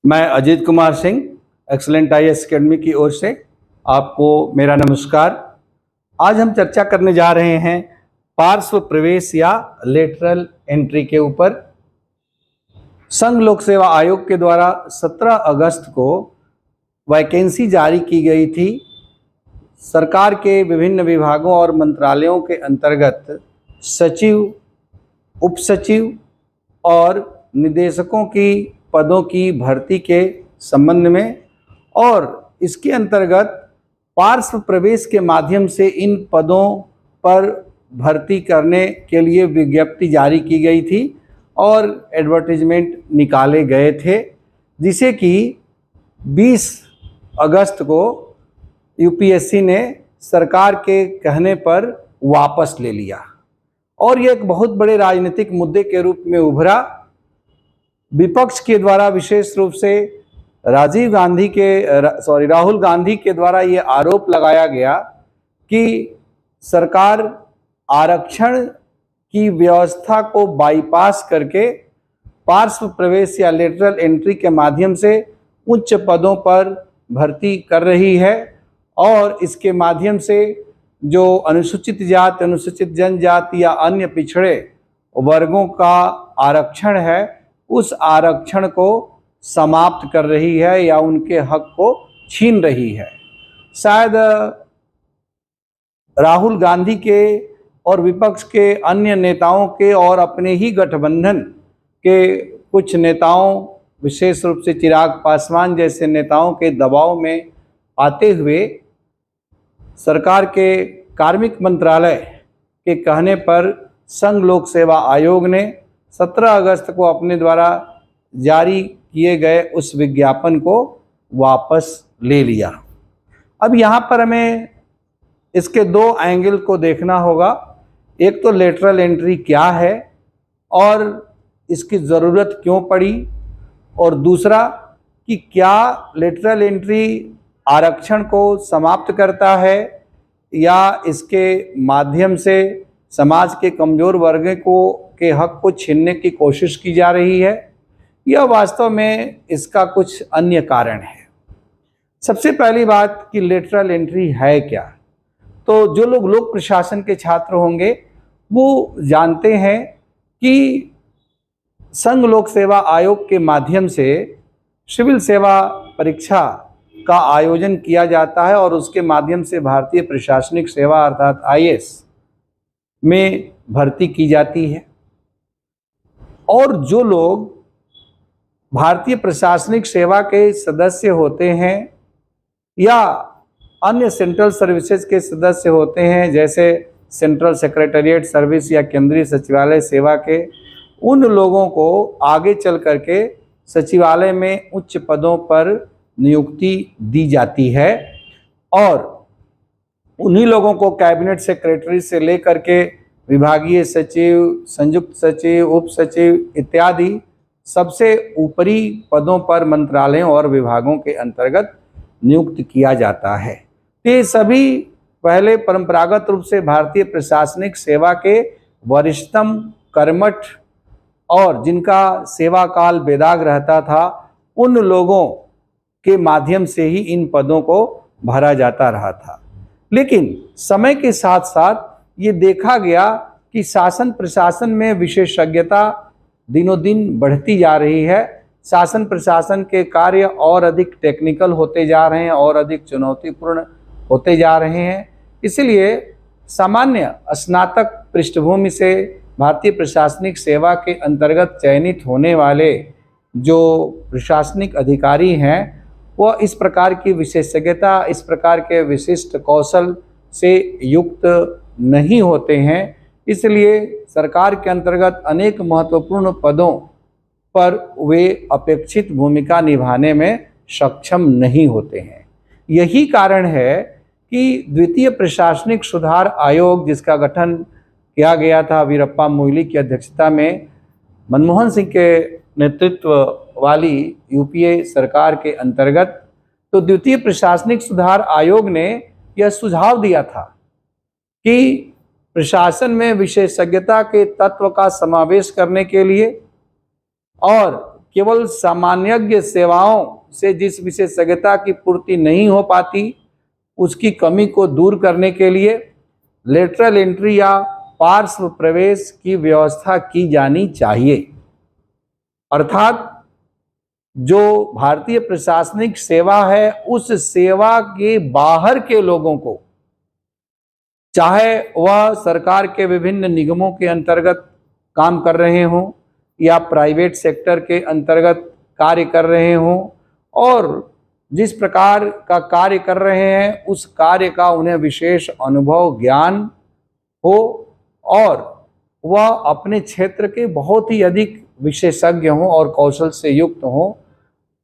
मैं Ajit Kumar Singh excellent IAS academy की ओर से आपको मेरा नमस्कार। आज हम चर्चा करने जा रहे हैं पार्श्व प्रवेश या लेटरल एंट्री के ऊपर। संघ लोक सेवा आयोग के द्वारा 17 अगस्त को वैकेंसी जारी की गई थी। सरकार के विभिन्न विभागों और मंत्रालयों के अंतर्गत सचिव, उपसचिव और निदेशकों की पदों की भर्ती के संबंध में, और इसके अंतर्गत पार्श्व प्रवेश के माध्यम से इन पदों पर भर्ती करने के लिए विज्ञप्ति जारी की गई थी और एडवर्टीजमेंट निकाले गए थे, जिसे कि 20 अगस्त को यूपीएससी ने सरकार के कहने पर वापस ले लिया और ये एक बहुत बड़े राजनीतिक मुद्दे के रूप में उभरा। विपक्ष के द्वारा विशेष रूप से राहुल गांधी के द्वारा ये आरोप लगाया गया कि सरकार आरक्षण की व्यवस्था को बाईपास करके पार्श्व प्रवेश या लेटरल एंट्री के माध्यम से उच्च पदों पर भर्ती कर रही है और इसके माध्यम से जो अनुसूचित जाति, अनुसूचित जनजाति या अन्य पिछड़े वर्गों का आरक्षण है, उस आरक्षण को समाप्त कर रही है या उनके हक को छीन रही है। शायद राहुल गांधी के और विपक्ष के अन्य नेताओं के और अपने ही गठबंधन के कुछ नेताओं, विशेष रूप से चिराग पासवान जैसे नेताओं के दबाव में आते हुए सरकार के कार्मिक मंत्रालय के कहने पर संघ लोक सेवा आयोग ने 17 अगस्त को अपने द्वारा जारी किए गए उस विज्ञापन को वापस ले लिया। अब यहाँ पर हमें इसके दो एंगल को देखना होगा। एक तो लेटरल एंट्री क्या है और इसकी ज़रूरत क्यों पड़ी, और दूसरा कि क्या लेटरल एंट्री आरक्षण को समाप्त करता है या इसके माध्यम से समाज के कमज़ोर वर्ग के हक को छीनने की कोशिश की जा रही है, यह वास्तव में इसका कुछ अन्य कारण है। सबसे पहली बात कि लेटरल एंट्री है क्या, तो जो लोग लोक प्रशासन के छात्र होंगे वो जानते हैं कि संघ लोक सेवा आयोग के माध्यम से सिविल सेवा परीक्षा का आयोजन किया जाता है और उसके माध्यम से भारतीय प्रशासनिक सेवा अर्थात आईएएस में भर्ती की जाती है। और जो लोग भारतीय प्रशासनिक सेवा के सदस्य होते हैं या अन्य सेंट्रल सर्विसेज के सदस्य होते हैं, जैसे सेंट्रल सेक्रेटेरिएट सर्विस या केंद्रीय सचिवालय सेवा के, उन लोगों को आगे चल करके सचिवालय में उच्च पदों पर नियुक्ति दी जाती है और उन्हीं लोगों को कैबिनेट सेक्रेटरी से लेकर के विभागीय सचिव, संयुक्त सचिव, उप सचिव इत्यादि सबसे ऊपरी पदों पर मंत्रालयों और विभागों के अंतर्गत नियुक्त किया जाता है। ये सभी पहले परंपरागत रूप से भारतीय प्रशासनिक सेवा के वरिष्ठतम कर्मठ और जिनका सेवा काल बेदाग रहता था, उन लोगों के माध्यम से ही इन पदों को भरा जाता रहा था। लेकिन समय के साथ साथ ये देखा गया कि शासन प्रशासन में विशेषज्ञता दिनों दिन बढ़ती जा रही है। शासन प्रशासन के कार्य और अधिक टेक्निकल होते जा रहे हैं और अधिक चुनौतीपूर्ण होते जा रहे हैं। इसलिए सामान्य स्नातक पृष्ठभूमि से भारतीय प्रशासनिक सेवा के अंतर्गत चयनित होने वाले जो प्रशासनिक अधिकारी हैं, वह इस प्रकार की विशेषज्ञता, इस प्रकार के विशिष्ट कौशल से युक्त नहीं होते हैं। इसलिए सरकार के अंतर्गत अनेक महत्वपूर्ण पदों पर वे अपेक्षित भूमिका निभाने में सक्षम नहीं होते हैं। यही कारण है कि द्वितीय प्रशासनिक सुधार आयोग, जिसका गठन किया गया था वीरप्पा मोइली की अध्यक्षता में मनमोहन सिंह के नेतृत्व वाली यूपीए सरकार के अंतर्गत, तो द्वितीय प्रशासनिक सुधार आयोग ने यह सुझाव दिया था कि प्रशासन में विशेषज्ञता के तत्व का समावेश करने के लिए और केवल सामान्यज्ञ सेवाओं से जिस विशेषज्ञता की पूर्ति नहीं हो पाती, उसकी कमी को दूर करने के लिए लेटरल एंट्री या पार्श्व प्रवेश की व्यवस्था की जानी चाहिए। अर्थात जो भारतीय प्रशासनिक सेवा है, उस सेवा के बाहर के लोगों को, चाहे वह सरकार के विभिन्न निगमों के अंतर्गत काम कर रहे हों या प्राइवेट सेक्टर के अंतर्गत कार्य कर रहे हों, और जिस प्रकार का कार्य कर रहे हैं उस कार्य का उन्हें विशेष अनुभव ज्ञान हो और वह अपने क्षेत्र के बहुत ही अधिक विशेषज्ञ हों और कौशल से युक्त हों,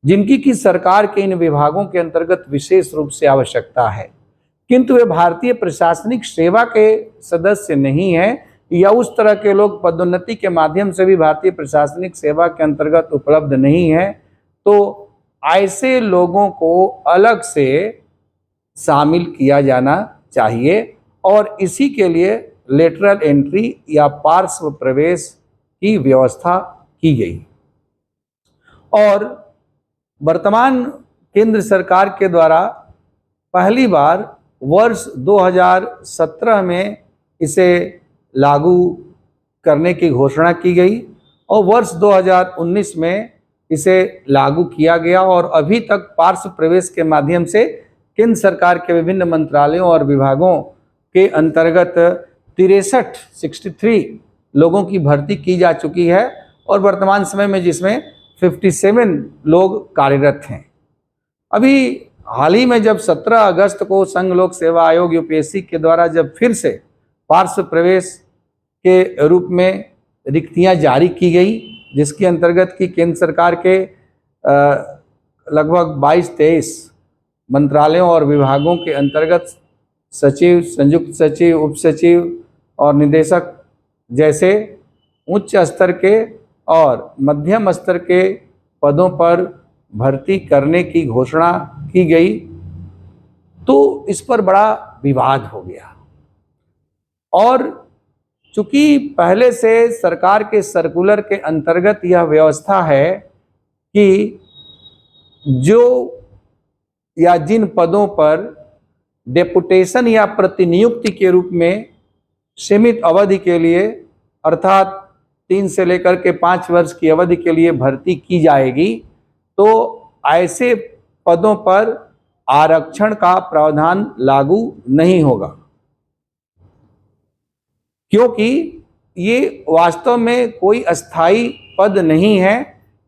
जिनकी कि सरकार के इन विभागों के अंतर्गत विशेष रूप से आवश्यकता है, किंतु वे भारतीय प्रशासनिक सेवा के सदस्य नहीं हैं या उस तरह के लोग पदोन्नति के माध्यम से भी भारतीय प्रशासनिक सेवा के अंतर्गत उपलब्ध नहीं है, तो ऐसे लोगों को अलग से शामिल किया जाना चाहिए और इसी के लिए लेटरल एंट्री या पार्श्व प्रवेश की व्यवस्था की गई। और वर्तमान केंद्र सरकार के द्वारा पहली बार वर्ष 2017 में इसे लागू करने की घोषणा की गई और वर्ष 2019 में इसे लागू किया गया और अभी तक पार्श्व प्रवेश के माध्यम से केंद्र सरकार के विभिन्न मंत्रालयों और विभागों के अंतर्गत 63 लोगों की भर्ती की जा चुकी है और वर्तमान समय में जिसमें 57 लोग कार्यरत हैं। अभी हाल ही में जब 17 अगस्त को संघ लोक सेवा आयोग यूपीएससी के द्वारा जब फिर से पार्श्व प्रवेश के रूप में रिक्तियां जारी की गई, जिसके अंतर्गत की केंद्र सरकार के लगभग 22-23 मंत्रालयों और विभागों के अंतर्गत सचिव, संयुक्त सचिव, उप सचिव और निदेशक जैसे उच्च स्तर के और मध्यम स्तर के पदों पर भर्ती करने की घोषणा की गई, तो इस पर बड़ा विवाद हो गया। और चूंकि पहले से सरकार के सर्कुलर के अंतर्गत यह व्यवस्था है कि जो या जिन पदों पर डेपुटेशन या प्रतिनियुक्ति के रूप में सीमित अवधि के लिए अर्थात 3 से लेकर के 5 वर्ष की अवधि के लिए भर्ती की जाएगी, तो ऐसे पदों पर आरक्षण का प्रावधान लागू नहीं होगा, क्योंकि ये वास्तव में कोई अस्थाई पद नहीं है।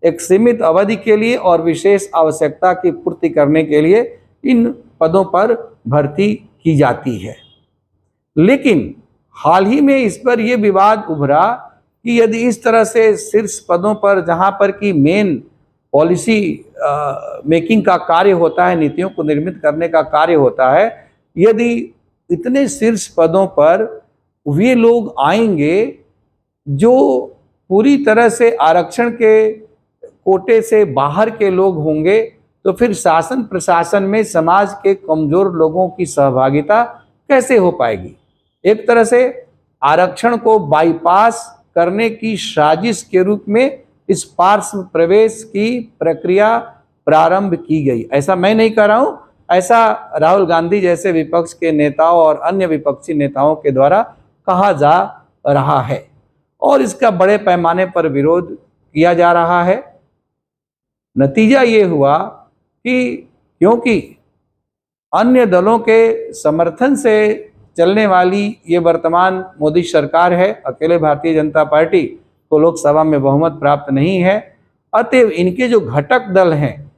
एक सीमित अवधि के लिए और विशेष आवश्यकता की पूर्ति करने के लिए इन पदों पर भर्ती की जाती है। लेकिन हाल ही में इस पर यह विवाद उभरा कि यदि इस तरह से शीर्ष पदों पर, जहां पर कि मेन पॉलिसी मेकिंग का कार्य होता है, नीतियों को निर्मित करने का कार्य होता है, यदि इतने शीर्ष पदों पर वे लोग आएंगे जो पूरी तरह से आरक्षण के कोटे से बाहर के लोग होंगे, तो फिर शासन प्रशासन में समाज के कमजोर लोगों की सहभागिता कैसे हो पाएगी। एक तरह से आरक्षण को बाईपास करने की साजिश के रूप में इस पार्श्व प्रवेश की प्रक्रिया प्रारंभ की गई। ऐसा मैं नहीं कह रहा हूं, ऐसा राहुल गांधी जैसे विपक्ष के नेताओं और अन्य विपक्षी नेताओं के द्वारा कहा जा रहा है और इसका बड़े पैमाने पर विरोध किया जा रहा है। नतीजा ये हुआ कि क्योंकि अन्य दलों के समर्थन से चलने वाली ये वर्तमान मोदी सरकार है, अकेले भारतीय जनता पार्टी को लोकसभा में बहुमत प्राप्त नहीं है, अतएव इनके जो घटक दल हैं,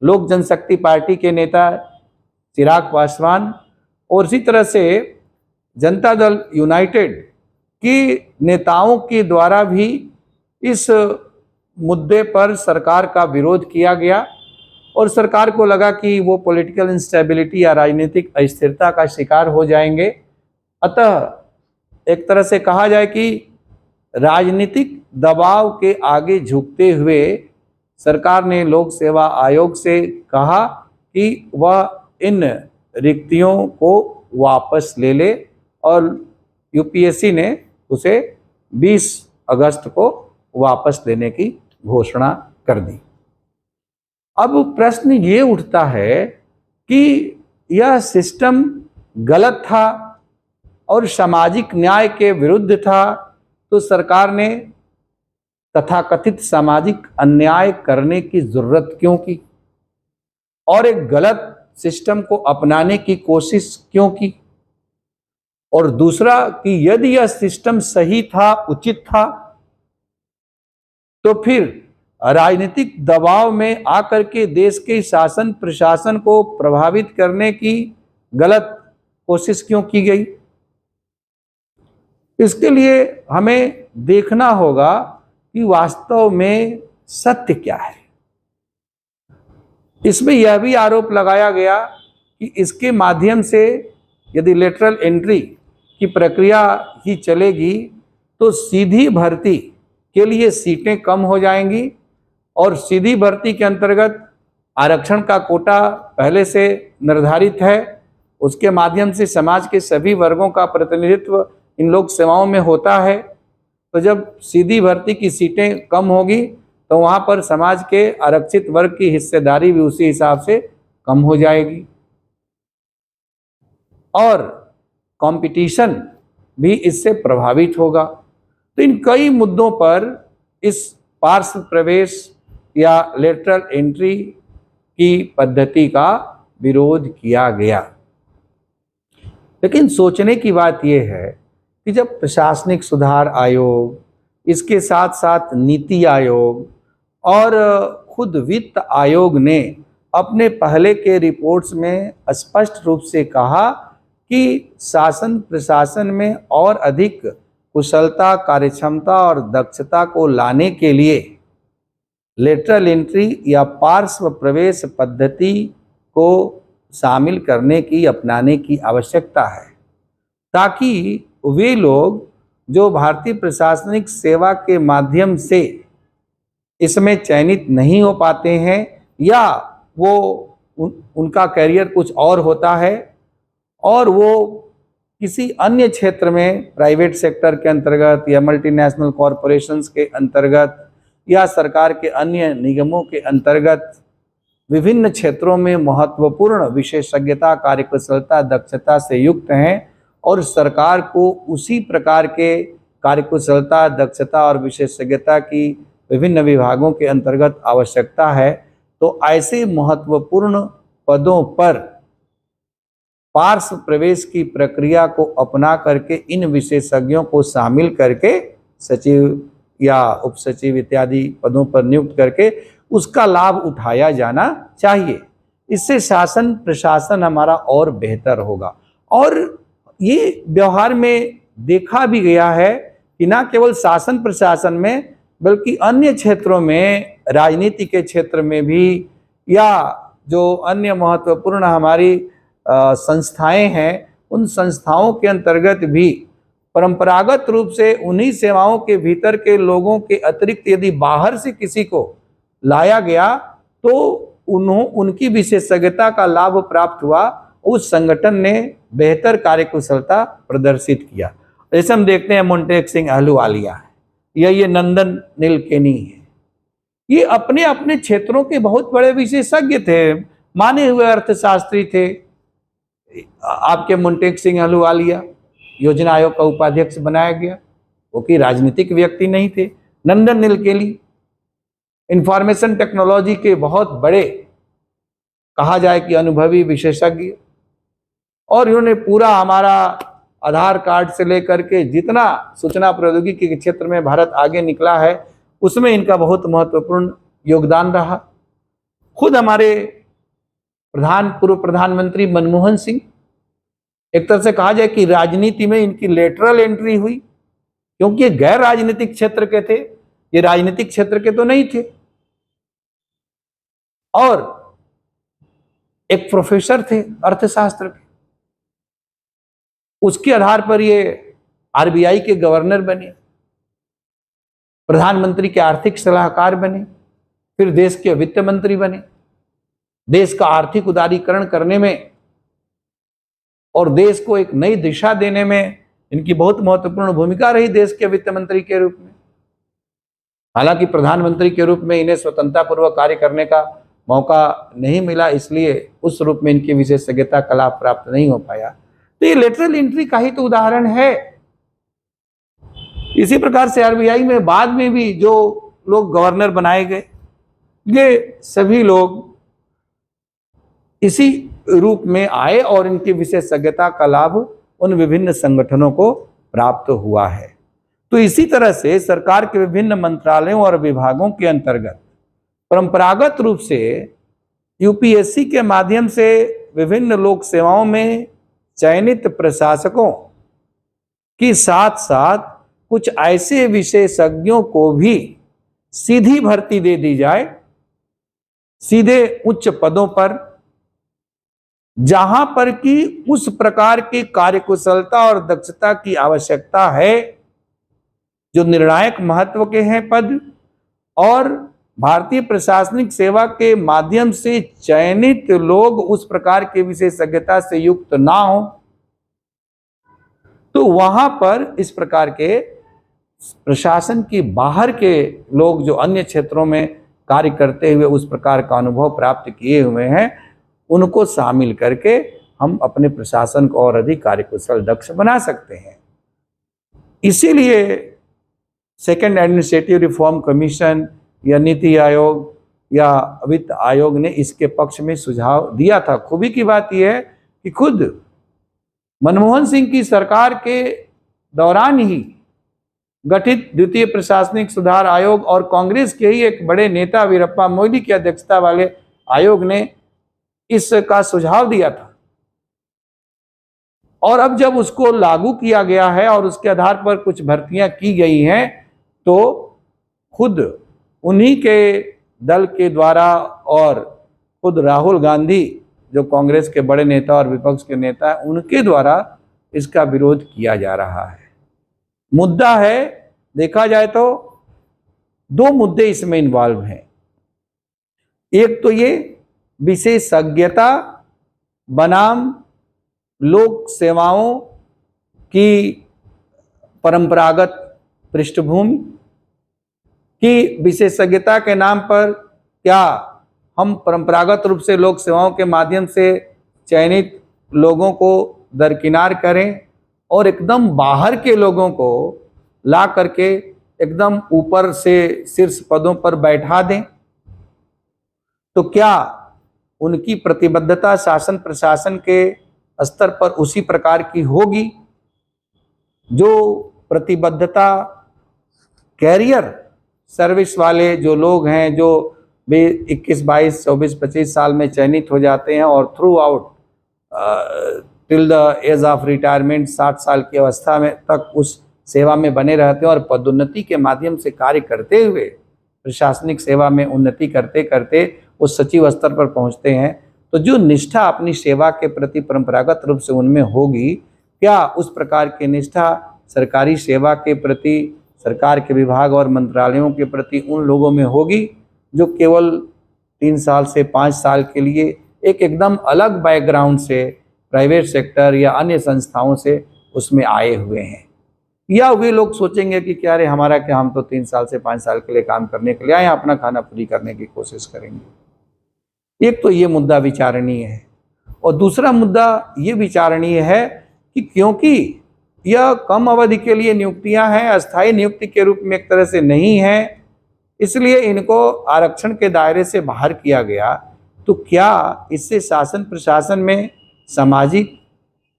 लोक जनशक्ति पार्टी के नेता चिराग पासवान और इसी तरह से जनता दल यूनाइटेड की नेताओं के द्वारा भी इस मुद्दे पर सरकार का विरोध किया गया और सरकार को लगा कि वो पॉलिटिकल इंस्टेबिलिटी या राजनीतिक अस्थिरता का शिकार हो जाएंगे। अतः एक तरह से कहा जाए कि राजनीतिक दबाव के आगे झुकते हुए सरकार ने लोक सेवा आयोग से कहा कि वह इन रिक्तियों को वापस ले ले और यूपीएससी ने उसे 20 अगस्त को वापस लेने की घोषणा कर दी। अब प्रश्न ये उठता है कि यह सिस्टम गलत था और सामाजिक न्याय के विरुद्ध था, तो सरकार ने तथाकथित सामाजिक अन्याय करने की जरूरत क्यों की और एक गलत सिस्टम को अपनाने की कोशिश क्यों की? और दूसरा कि यदि यह सिस्टम सही था, उचित था, तो फिर राजनीतिक दबाव में आकर के देश के शासन प्रशासन को प्रभावित करने की गलत कोशिश क्यों की गई? इसके लिए हमें देखना होगा कि वास्तव में सत्य क्या है। इसमें यह भी आरोप लगाया गया कि इसके माध्यम से यदि लेटरल एंट्री की प्रक्रिया ही चलेगी तो सीधी भर्ती के लिए सीटें कम हो जाएंगी और सीधी भर्ती के अंतर्गत आरक्षण का कोटा पहले से निर्धारित है, उसके माध्यम से समाज के सभी वर्गों का प्रतिनिधित्व इन लोक सेवाओं में होता है। तो जब सीधी भर्ती की सीटें कम होगी तो वहाँ पर समाज के आरक्षित वर्ग की हिस्सेदारी भी उसी हिसाब से कम हो जाएगी और कंपटीशन भी इससे प्रभावित होगा। तो इन कई मुद्दों पर इस पार्श्व प्रवेश या लेटरल एंट्री की पद्धति का विरोध किया गया। लेकिन सोचने की बात यह है कि जब प्रशासनिक सुधार आयोग, इसके साथ साथ नीति आयोग और खुद वित्त आयोग ने अपने पहले के रिपोर्ट्स में स्पष्ट रूप से कहा कि शासन प्रशासन में और अधिक कुशलता, कार्यक्षमता और दक्षता को लाने के लिए लेटरल एंट्री या पार्श्व प्रवेश पद्धति को शामिल करने की, अपनाने की आवश्यकता है, ताकि वे लोग जो भारतीय प्रशासनिक सेवा के माध्यम से इसमें चयनित नहीं हो पाते हैं या वो उनका करियर कुछ और होता है और वो किसी अन्य क्षेत्र में प्राइवेट सेक्टर के अंतर्गत या मल्टीनेशनल कॉरपोरेशंस के अंतर्गत या सरकार के अन्य निगमों के अंतर्गत विभिन्न क्षेत्रों में महत्वपूर्ण विशेषज्ञता, कार्यकुशलता, दक्षता से युक्त हैं और सरकार को उसी प्रकार के कार्यकुशलता, दक्षता और विशेषज्ञता की विभिन्न विभागों के अंतर्गत आवश्यकता है, तो ऐसे महत्वपूर्ण पदों पर पार्श्व प्रवेश की प्रक्रिया को अपना करके इन विशेषज्ञों को शामिल करके सचिव या उप सचिव इत्यादि पदों पर नियुक्त करके उसका लाभ उठाया जाना चाहिए। इससे शासन प्रशासन हमारा और बेहतर होगा। और ये व्यवहार में देखा भी गया है कि न केवल शासन प्रशासन में बल्कि अन्य क्षेत्रों में, राजनीति के क्षेत्र में भी या जो अन्य महत्वपूर्ण हमारी संस्थाएं हैं, उन संस्थाओं के अंतर्गत भी परंपरागत रूप से उन्हीं सेवाओं के भीतर के लोगों के अतिरिक्त यदि बाहर से किसी को लाया गया तो उनकी विशेषज्ञता का लाभ प्राप्त हुआ, उस संगठन ने बेहतर कार्यकुशलता प्रदर्शित किया। जैसे हम देखते हैं मोन्टेक सिंह अहलूवालिया है या ये नंदन नीलकेनी है, ये अपने अपने क्षेत्रों के बहुत बड़े विशेषज्ञ थे, माने हुए अर्थशास्त्री थे। आपके मोन्टेक सिंह अहलूवालिया योजना आयोग का उपाध्यक्ष बनाया गया, वो कि राजनीतिक व्यक्ति नहीं थे। नंदन नीलकेनी इंफॉर्मेशन टेक्नोलॉजी के बहुत बड़े, कहा जाए कि अनुभवी विशेषज्ञ, और इन्होंने पूरा हमारा आधार कार्ड से लेकर के जितना सूचना प्रौद्योगिकी के क्षेत्र में भारत आगे निकला है उसमें इनका बहुत महत्वपूर्ण योगदान रहा। खुद हमारे पूर्व प्रधानमंत्री मनमोहन सिंह, एक तरह से कहा जाए कि राजनीति में इनकी लेटरल एंट्री हुई, क्योंकि ये गैर राजनीतिक क्षेत्र के थे, ये राजनीतिक क्षेत्र के तो नहीं थे, और एक प्रोफेसर थे अर्थशास्त्र के। उसके आधार पर ये आरबीआई के गवर्नर बने, प्रधानमंत्री के आर्थिक सलाहकार बने, फिर देश के वित्त मंत्री बने। देश का आर्थिक उदारीकरण करने में और देश को एक नई दिशा देने में इनकी बहुत महत्वपूर्ण भूमिका रही, देश के वित्त मंत्री के रूप में। हालांकि प्रधानमंत्री के रूप में इन्हें स्वतंत्रतापूर्वक कार्य करने का मौका नहीं मिला, इसलिए उस रूप में इनकी विशेषज्ञता का लाभ प्राप्त नहीं हो पाया। तो ये लेटरल एंट्री का ही तो उदाहरण है। इसी प्रकार से आरबीआई में बाद में भी जो लोग गवर्नर बनाए गए, ये सभी लोग इसी रूप में आए और इनकी विशेषज्ञता का लाभ उन विभिन्न संगठनों को प्राप्त हुआ है। तो इसी तरह से सरकार के विभिन्न मंत्रालयों और विभागों के अंतर्गत परंपरागत रूप से यूपीएससी के माध्यम से विभिन्न लोक सेवाओं में चयनित प्रशासकों के साथ साथ कुछ ऐसे विशेषज्ञों को भी सीधी भर्ती दे दी जाए, सीधे उच्च पदों पर, जहां पर कि उस प्रकार की कार्यकुशलता और दक्षता की आवश्यकता है जो निर्णायक महत्व के हैं पद, और भारतीय प्रशासनिक सेवा के माध्यम से चयनित लोग उस प्रकार की विशेषज्ञता से युक्त ना हो, तो वहां पर इस प्रकार के प्रशासन की बाहर के लोग जो अन्य क्षेत्रों में कार्य करते हुए उस प्रकार का अनुभव प्राप्त किए हुए हैं, उनको शामिल करके हम अपने प्रशासन को और अधिक कार्यकुशल दक्ष बना सकते हैं। इसीलिए सेकंड एडमिनिस्ट्रेटिव रिफॉर्म कमीशन या नीति आयोग या वित्त आयोग ने इसके पक्ष में सुझाव दिया था। खूबी की बात यह है कि खुद मनमोहन सिंह की सरकार के दौरान ही गठित द्वितीय प्रशासनिक सुधार आयोग और कांग्रेस के ही एक बड़े नेता वीरप्पा मोइली की अध्यक्षता वाले आयोग ने इसका सुझाव दिया था, और अब जब उसको लागू किया गया है और उसके आधार पर कुछ भर्तियां की गई हैं, तो खुद उन्हीं के दल के द्वारा और खुद राहुल गांधी जो कांग्रेस के बड़े नेता और विपक्ष के नेता हैं, उनके द्वारा इसका विरोध किया जा रहा है। मुद्दा है, देखा जाए तो दो मुद्दे इसमें इन्वॉल्व हैं। एक तो ये विशेषज्ञता बनाम लोक सेवाओं की परंपरागत पृष्ठभूमि की विशेषज्ञता के नाम पर क्या हम परंपरागत रूप से लोक सेवाओं के माध्यम से चयनित लोगों को दरकिनार करें और एकदम बाहर के लोगों को ला करके एकदम ऊपर से शीर्ष पदों पर बैठा दें? तो क्या उनकी प्रतिबद्धता शासन प्रशासन के स्तर पर उसी प्रकार की होगी जो प्रतिबद्धता कैरियर सर्विस वाले जो लोग हैं, जो भी 21, 22, 24, 25 साल में चयनित हो जाते हैं और throughout till the age of retirement 60 साल की अवस्था में तक उस सेवा में बने रहते हैं और पदोन्नति के माध्यम से कार्य करते हुए प्रशासनिक सेवा में उन्नति करते करते उस सचिव स्तर पर पहुंचते हैं? तो जो निष्ठा अपनी सेवा के प्रति परंपरागत रूप से उनमें होगी, क्या उस प्रकार की निष्ठा सरकारी सेवा के प्रति, सरकार के विभाग और मंत्रालयों के प्रति उन लोगों में होगी जो केवल 3 साल से 5 साल के लिए एक एकदम अलग बैकग्राउंड से प्राइवेट सेक्टर या अन्य संस्थाओं से उसमें आए हुए हैं? या वे लोग सोचेंगे कि क्या रे हमारा क्या, हम तो 3 साल से 5 साल के लिए काम करने के लिए आए, अपना खाना पूरी करने की कोशिश करेंगे? एक तो ये मुद्दा विचारणीय है, और दूसरा मुद्दा ये विचारणीय है कि क्योंकि यह कम अवधि के लिए नियुक्तियां हैं, अस्थायी नियुक्ति के रूप में एक तरह से नहीं है, इसलिए इनको आरक्षण के दायरे से बाहर किया गया। तो क्या इससे शासन प्रशासन में सामाजिक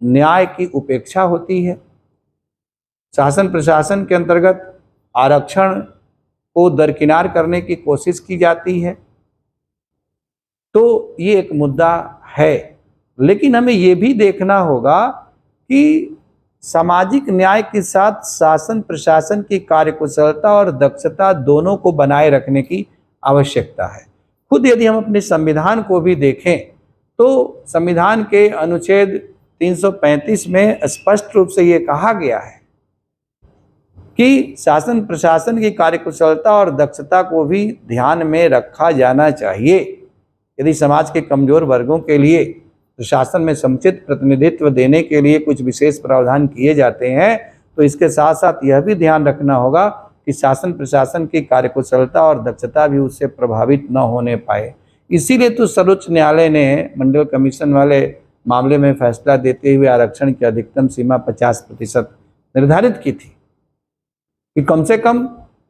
न्याय की उपेक्षा होती है? शासन प्रशासन के अंतर्गत आरक्षण को दरकिनार करने की कोशिश की जाती है? तो ये एक मुद्दा है, लेकिन हमें ये भी देखना होगा कि सामाजिक न्याय के साथ शासन प्रशासन की कार्यकुशलता और दक्षता दोनों को बनाए रखने की आवश्यकता है। खुद यदि हम अपने संविधान को भी देखें तो संविधान के अनुच्छेद 335 में स्पष्ट रूप से ये कहा गया है कि शासन प्रशासन की कार्यकुशलता और दक्षता को भी ध्यान में रखा जाना चाहिए। यदि समाज के कमजोर वर्गों के लिए प्रशासन में समुचित प्रतिनिधित्व देने के लिए कुछ विशेष प्रावधान किए जाते हैं, तो इसके साथ साथ यह भी ध्यान रखना होगा कि शासन प्रशासन की कार्यकुशलता और दक्षता भी उससे प्रभावित न होने पाए। इसीलिए तो सर्वोच्च न्यायालय ने मंडल कमीशन वाले मामले में फैसला देते हुए आरक्षण की अधिकतम सीमा 50% निर्धारित की थी कि कम से कम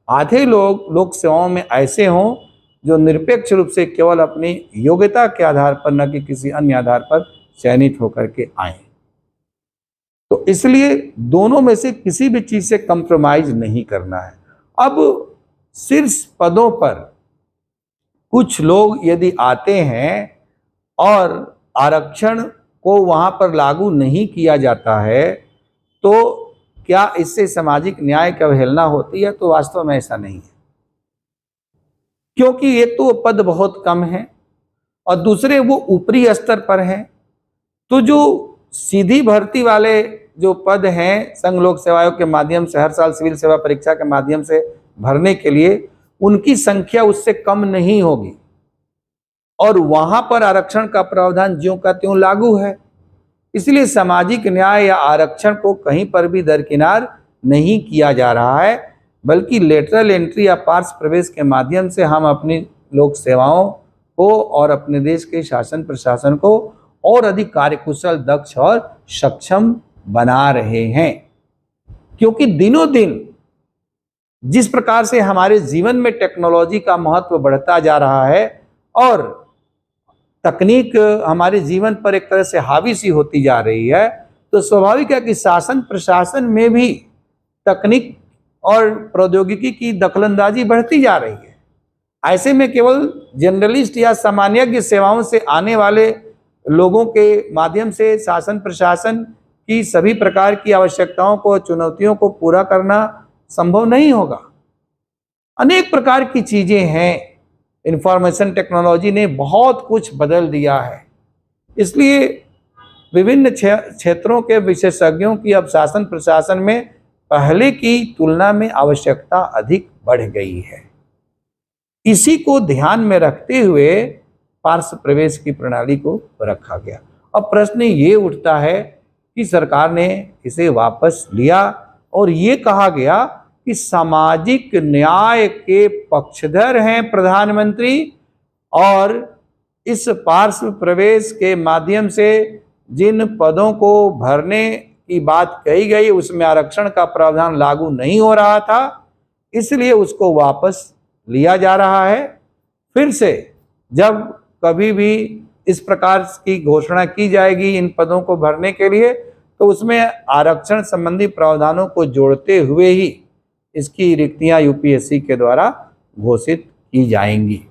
आधे लोग लोक सेवाओं में ऐसे हों जो निरपेक्ष रूप से केवल अपनी योग्यता के आधार पर, न कि किसी अन्य आधार पर चयनित होकर के आए। तो इसलिए दोनों में से किसी भी चीज से कंप्रोमाइज नहीं करना है। अब शीर्ष पदों पर कुछ लोग यदि आते हैं और आरक्षण को वहां पर लागू नहीं किया जाता है तो क्या इससे सामाजिक न्याय की अवहेलना होती है? तो वास्तव में ऐसा नहीं है, क्योंकि एक तो पद बहुत कम है और दूसरे वो ऊपरी स्तर पर हैं। तो जो सीधी भर्ती वाले जो पद हैं संघ लोक सेवा आयोग के माध्यम से हर साल सिविल सेवा परीक्षा के माध्यम से भरने के लिए, उनकी संख्या उससे कम नहीं होगी और वहां पर आरक्षण का प्रावधान ज्यों का त्यों लागू है। इसलिए सामाजिक न्याय या आरक्षण को कहीं पर भी दरकिनार नहीं किया जा रहा है, बल्कि लेटरल एंट्री या पार्श्व प्रवेश के माध्यम से हम अपनी लोक सेवाओं को और अपने देश के शासन प्रशासन को और अधिक कार्यकुशल, दक्ष और सक्षम बना रहे हैं। क्योंकि दिनों दिन जिस प्रकार से हमारे जीवन में टेक्नोलॉजी का महत्व बढ़ता जा रहा है और तकनीक हमारे जीवन पर एक तरह से हावी सी होती जा रही है, तो स्वाभाविक है कि शासन प्रशासन में भी तकनीक और प्रौद्योगिकी की दखलंदाजी बढ़ती जा रही है। ऐसे में केवल जनरलिस्ट या सामान्यज्ञ सेवाओं से आने वाले लोगों के माध्यम से शासन प्रशासन की सभी प्रकार की आवश्यकताओं को, चुनौतियों को पूरा करना संभव नहीं होगा। अनेक प्रकार की चीजें हैं, इंफॉर्मेशन टेक्नोलॉजी ने बहुत कुछ बदल दिया है। इसलिए विभिन्न क्षेत्रों के विशेषज्ञों की अब शासन प्रशासन में पहले की तुलना में आवश्यकता अधिक बढ़ गई है। इसी को ध्यान में रखते हुए पार्श्व प्रवेश की प्रणाली को रखा गया। अब प्रश्न ये उठता है कि सरकार ने इसे वापस लिया और ये कहा गया कि सामाजिक न्याय के पक्षधर हैं प्रधानमंत्री और इस पार्श्व प्रवेश के माध्यम से जिन पदों को भरने की बात कही गई उसमें आरक्षण का प्रावधान लागू नहीं हो रहा था, इसलिए उसको वापस लिया जा रहा है। फिर से जब कभी भी इस प्रकार की घोषणा की जाएगी इन पदों को भरने के लिए, तो उसमें आरक्षण संबंधी प्रावधानों को जोड़ते हुए ही इसकी रिक्तियां यूपीएससी के द्वारा घोषित की जाएंगी।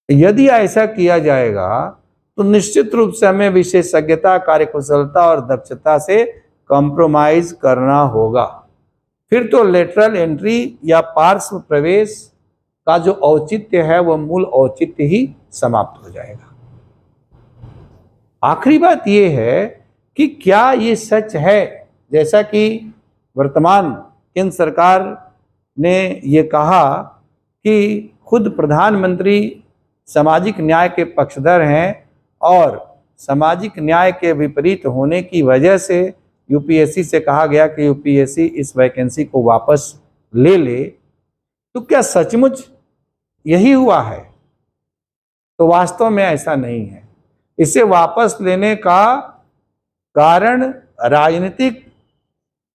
यदि ऐसा किया जाएगा तो निश्चित रूप से हमें विशेषज्ञता, कार्यकुशलता और दक्षता से कॉम्प्रोमाइज करना होगा। फिर तो लेटरल एंट्री या पार्श्व प्रवेश का जो औचित्य है वह मूल औचित्य ही समाप्त हो जाएगा। आखिरी बात यह है कि क्या ये सच है, जैसा कि वर्तमान केंद्र सरकार ने ये कहा कि खुद प्रधानमंत्री सामाजिक न्याय के पक्षधर हैं और सामाजिक न्याय के विपरीत होने की वजह से यूपीएससी से कहा गया कि यूपीएससी इस वैकेंसी को वापस ले ले, तो क्या सचमुच यही हुआ है? तो वास्तव में ऐसा नहीं है। इसे वापस लेने का कारण राजनीतिक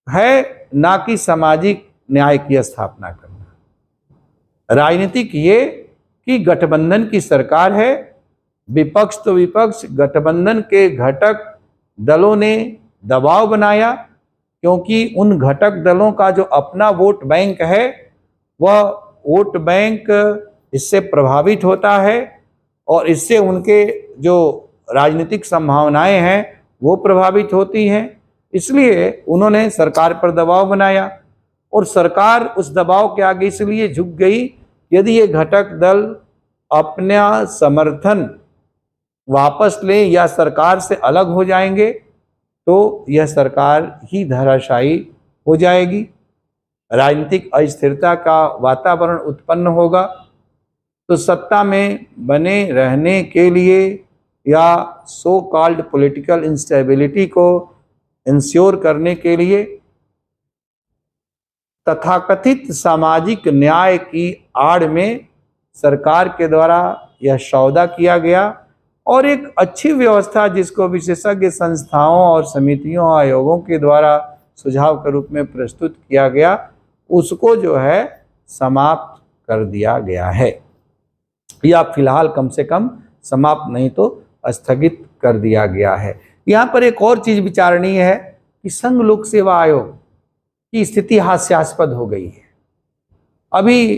है, ना कि सामाजिक न्याय की स्थापना करना। राजनीतिक ये कि गठबंधन की सरकार है, विपक्ष तो विपक्ष, गठबंधन के घटक दलों ने दबाव बनाया, क्योंकि उन घटक दलों का जो अपना वोट बैंक है वह वोट बैंक इससे प्रभावित होता है और इससे उनके जो राजनीतिक संभावनाएं हैं वो प्रभावित होती हैं। इसलिए उन्होंने सरकार पर दबाव बनाया और सरकार उस दबाव के आगे इसलिए झुक गई, यदि ये घटक दल अपना समर्थन वापस लें या सरकार से अलग हो जाएंगे तो यह सरकार ही धराशायी हो जाएगी, राजनीतिक अस्थिरता का वातावरण उत्पन्न होगा। तो सत्ता में बने रहने के लिए या सो कॉल्ड पॉलिटिकल इंस्टेबिलिटी को इंश्योर करने के लिए तथाकथित सामाजिक न्याय की आड़ में सरकार के द्वारा यह सौदा किया गया और एक अच्छी व्यवस्था जिसको विशेषज्ञ संस्थाओं और समितियों आयोगों के द्वारा सुझाव के रूप में प्रस्तुत किया गया, उसको जो है समाप्त कर दिया गया है, या फिलहाल कम से कम समाप्त नहीं तो स्थगित कर दिया गया है। यहाँ पर एक और चीज विचारणीय है कि संघ लोक सेवा आयोग की स्थिति हास्यास्पद हो गई है। अभी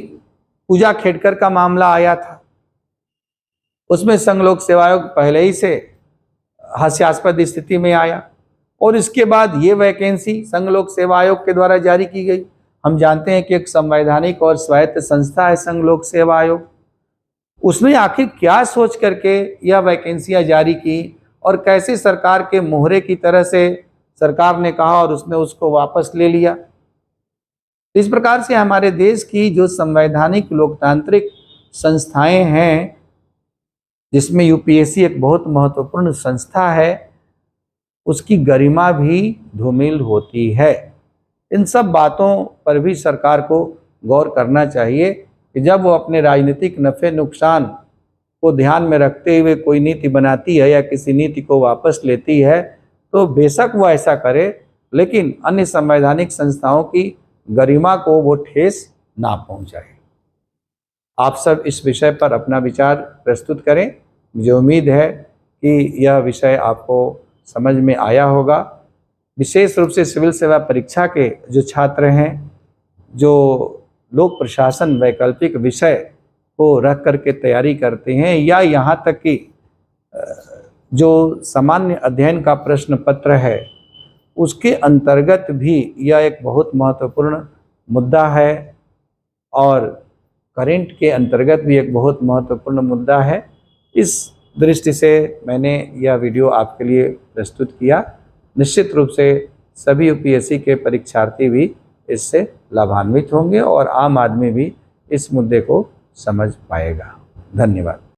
पूजा खेड़कर का मामला आया था, उसमें संघ लोक सेवा आयोग पहले ही से हास्यास्पद स्थिति में आया और इसके बाद ये वैकेंसी संघ लोक सेवा आयोग के द्वारा जारी की गई। हम जानते हैं कि एक संवैधानिक और स्वायत्त संस्था है संघ लोक सेवा आयोग। उसने आखिर क्या सोच करके यह वैकेंसियां जारी की और कैसे सरकार के मोहरे की तरह से सरकार ने कहा और उसने उसको वापस ले लिया। इस प्रकार से हमारे देश की जो संवैधानिक लोकतांत्रिक संस्थाएं हैं, जिसमें यूपीएससी एक बहुत महत्वपूर्ण संस्था है, उसकी गरिमा भी धूमिल होती है। इन सब बातों पर भी सरकार को गौर करना चाहिए कि जब वो अपने राजनीतिक नफे नुकसान को ध्यान में रखते हुए कोई नीति बनाती है या किसी नीति को वापस लेती है, तो बेशक वो ऐसा करे, लेकिन अन्य संवैधानिक संस्थाओं की गरिमा को वो ठेस ना पहुंचाए। आप सब इस विषय पर अपना विचार प्रस्तुत करें। मुझे उम्मीद है कि यह विषय आपको समझ में आया होगा। विशेष रूप से सिविल सेवा परीक्षा के जो छात्र हैं, जो लोक प्रशासन वैकल्पिक विषय को रख करके तैयारी करते हैं, या यहाँ तक कि जो सामान्य अध्ययन का प्रश्न पत्र है उसके अंतर्गत भी यह एक बहुत महत्वपूर्ण मुद्दा है और करंट के अंतर्गत भी एक बहुत महत्वपूर्ण मुद्दा है। इस दृष्टि से मैंने यह वीडियो आपके लिए प्रस्तुत किया। निश्चित रूप से सभी यूपीएससी के परीक्षार्थी भी इससे लाभान्वित होंगे और आम आदमी भी इस मुद्दे को समझ पाएगा। धन्यवाद।